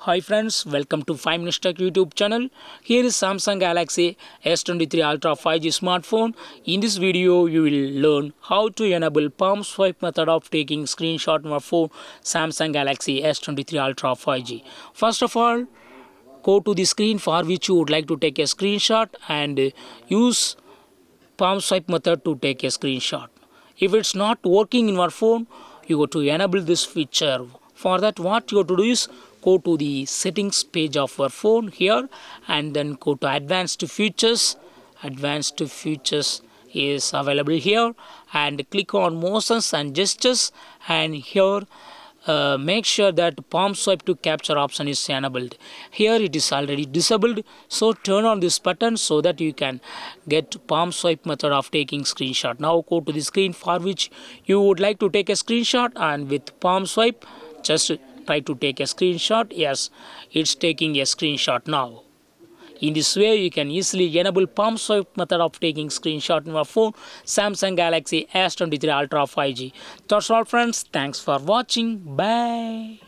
Hi friends, welcome to 5 Minutes Tech YouTube channel. Here is Samsung Galaxy S23 Ultra 5G smartphone. In this video, you will learn how to enable palm swipe method of taking screenshot of your phone Samsung Galaxy S23 Ultra 5G. First of all, go to the screen for which you would like to take a screenshot and use palm swipe method to take a screenshot. If it's not working in your phone, you go to enable this feature. For that, what you have to do is go to the settings page of your phone here and then go to advanced features. Advanced features is available here and click on motions and gestures, and here make sure that palm swipe to capture option is enabled. Here it is already disabled, so turn on this button so that you can get palm swipe method of taking screenshot. Now go to the screen for which you would like to take a screenshot, and with palm swipe just try to take a screenshot. Yes, it's taking a screenshot now. In this way, you can easily enable palm swipe method of taking screenshot on your phone Samsung Galaxy S23 Ultra 5G. That's all friends. Thanks for watching. Bye.